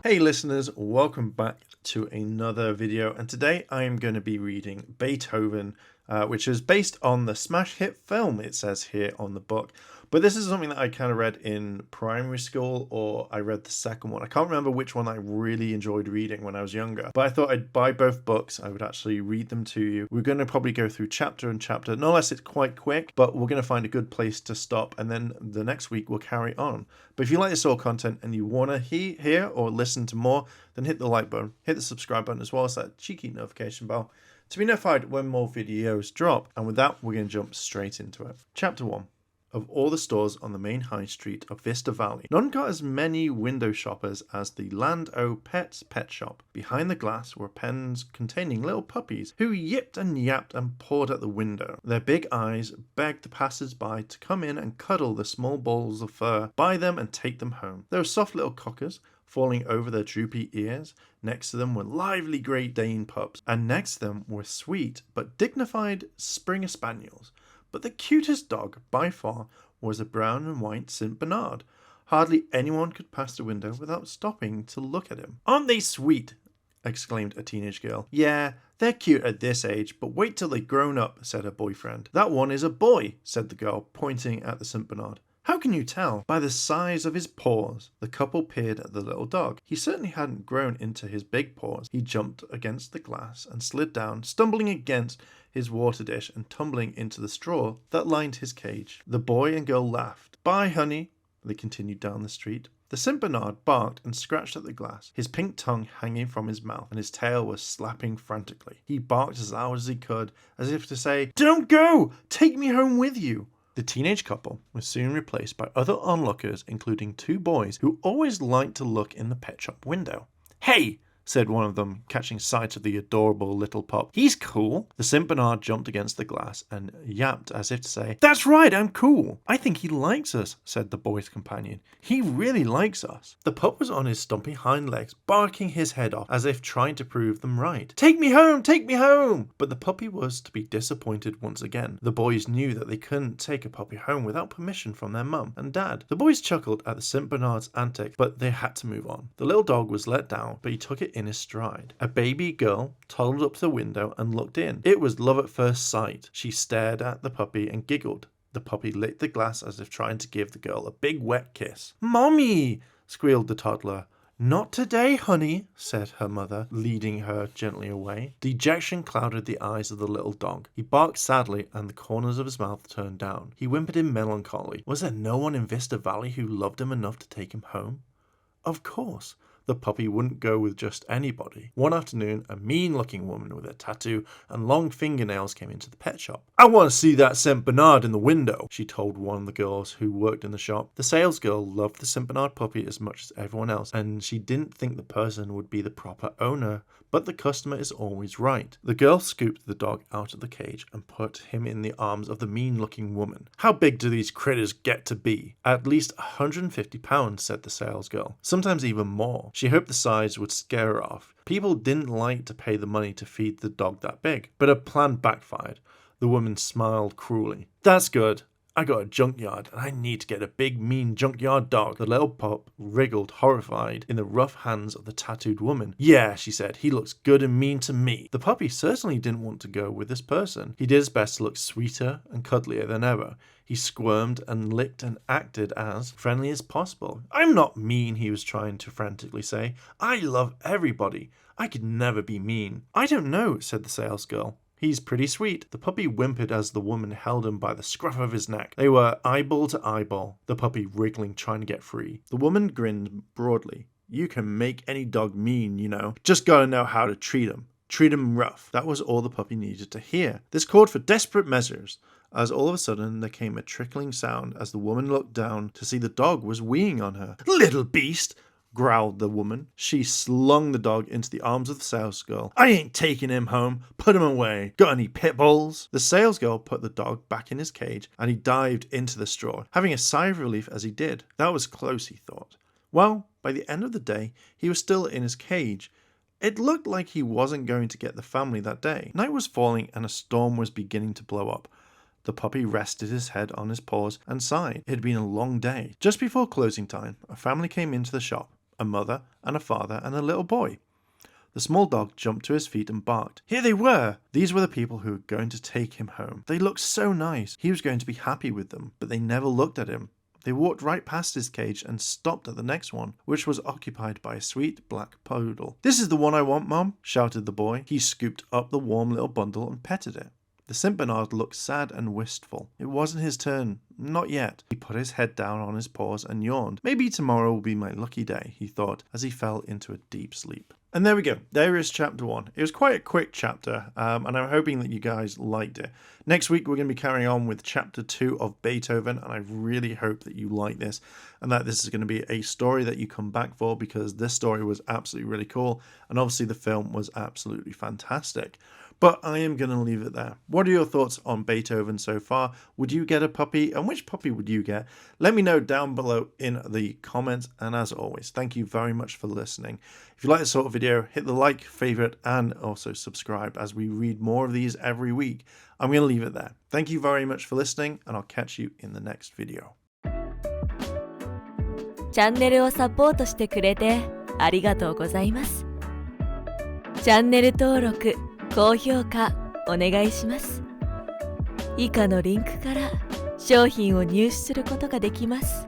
Hey listeners, welcome back to another video, and today I am going to be reading Beethoven, which is based on the smash hit film, it says here on the book. But this is something that I kind of read in primary school, or I read the second one. I can't remember which one I really enjoyed reading when I was younger, but I thought I'd buy both books. I would actually read them to you. We're going to probably go through chapter and chapter, not unless it's quite quick, but we're going to find a good place to stop, and then the next week we'll carry on. But if you like this sort of content and you want to hear or listen to more, then hit the like button, hit the subscribe button, as well as that cheeky notification bell to be notified when more videos drop. And with that, we're going to jump straight into it. Chapter 1. Of all the stores on the main high street of Vista Valley, none got as many window shoppers as the Land O' Pets pet shop. Behind the glass were pens containing little puppies who yipped and yapped and pawed at the window. Their big eyes begged the passers-by to come in and cuddle the small balls of fur, buy them and take them home. There were soft little cockers falling over their droopy ears. Next to them were lively Great Dane pups, and next to them were sweet but dignified Springer Spaniels. But the cutest dog, by far, was a brown and white St. Bernard. Hardly anyone could pass the window without stopping to look at him. "Aren't they sweet?" exclaimed a teenage girl. "Yeah, they're cute at this age, but wait till they've grown up," said her boyfriend. "That one is a boy," said the girl, pointing at the St. Bernard. "How can you tell?" "By the size of his paws." The couple peered at the little dog. He certainly hadn't grown into his big paws. He jumped against the glass and slid down, stumbling against his water dish and tumbling into the straw that lined his cage. The boy and girl laughed. "Bye, honey." They continued down the street. The St. Bernard barked and scratched at the glass, his pink tongue hanging from his mouth, and his tail was slapping frantically. He barked as loud as he could, as if to say, "Don't go! Take me home with you!" The teenage couple was soon replaced by other onlookers, including two boys who always liked to look in the pet shop window. "Hey!" said one of them, catching sight of the adorable little pup. "He's cool." The St. Bernard jumped against the glass and yapped as if to say, "That's right, I'm cool." "I think he likes us," said the boy's companion. "He really likes us." The pup was on his stumpy hind legs, barking his head off as if trying to prove them right. "Take me home! Take me home!" But the puppy was to be disappointed once again. The boys knew that they couldn't take a puppy home without permission from their mum and dad. The boys chuckled at the St. Bernard's antics, but they had to move on. The little dog was let down, but he took it in his stride. A baby girl toddled up to the window and looked in. It was love at first sight. She stared at the puppy and giggled. The puppy licked the glass as if trying to give the girl a big wet kiss. "Mommy!" squealed the toddler. "Not today, honey," said her mother, leading her gently away. Dejection clouded the eyes of the little dog. He barked sadly and the corners of his mouth turned down. He whimpered in melancholy. Was there no one in Vista Valley who loved him enough to take him home? Of course. The puppy wouldn't go with just anybody. One afternoon, a mean-looking woman with a tattoo and long fingernails came into the pet shop. "I want to see that St. Bernard in the window," she told one of the girls who worked in the shop. The salesgirl loved the St. Bernard puppy as much as everyone else, and she didn't think the person would be the proper owner, but the customer is always right. The girl scooped the dog out of the cage and put him in the arms of the mean-looking woman. "How big do these critters get to be?" "At least 150 pounds, said the salesgirl. "Sometimes even more." She hoped the size would scare her off. People didn't like to pay the money to feed the dog that big. But her plan backfired. The woman smiled cruelly. "That's good. I got a junkyard, and I need to get a big, mean junkyard dog." The little pup wriggled, horrified, in the rough hands of the tattooed woman. "Yeah," she said, "he looks good and mean to me." The puppy certainly didn't want to go with this person. He did his best to look sweeter and cuddlier than ever. He squirmed and licked and acted as friendly as possible. "I'm not mean," he was trying to frantically say. "I love everybody. I could never be mean." "I don't know," said the salesgirl. "He's pretty sweet." The puppy whimpered as the woman held him by the scruff of his neck. They were eyeball to eyeball, the puppy wriggling, trying to get free. The woman grinned broadly. "You can make any dog mean, you know. Just gotta know how to treat him. Treat him rough." That was all the puppy needed to hear. This called for desperate measures, as all of a sudden there came a trickling sound as the woman looked down to see the dog was weeing on her. "Little beast!" growled the woman. She slung the dog into the arms of the salesgirl. "I ain't taking him home. Put him away. Got any pit bulls?" The salesgirl put the dog back in his cage and he dived into the straw, having a sigh of relief as he did. That was close, he thought. Well, by the end of the day, he was still in his cage. It looked like he wasn't going to get the family that day. Night was falling and a storm was beginning to blow up. The puppy rested his head on his paws and sighed. It had been a long day. Just before closing time, a family came into the shop. a mother and a father and a little boy. The small dog jumped to his feet and barked. Here they were! These were the people who were going to take him home. They looked so nice. He was going to be happy with them, but they never looked at him. They walked right past his cage and stopped at the next one, which was occupied by a sweet black poodle. This is the one I want, Mom, shouted the boy. He scooped up the warm little bundle and petted it. The St. Bernard looked sad and wistful. It wasn't his turn. Not yet. He put his head down on his paws and yawned. Maybe tomorrow will be my lucky day, he thought, as he fell into a deep sleep. And there we go. There is chapter 1. It was quite a quick chapter, and I'm hoping that you guys liked it. Next week, we're going to be carrying on with chapter 2 of Beethoven, and I really hope that you like this, and that this is going to be a story that you come back for, because this story was absolutely really cool, and obviously the film was absolutely fantastic. But I am going to leave it there. What are your thoughts on Beethoven so far? Would you get a puppy? And which puppy would you get? Let me know down below in the comments. And as always, thank you very much for listening. If you like this sort of video, hit the like, favorite, and also subscribe as we read more of these every week. I'm going to leave it there. Thank you very much for listening, and I'll catch you in the next video. チャンネルをサポートしてくれてありがとうございます。チャンネル登録、高評価お願いします。以下のリンクから商品を入手することができます。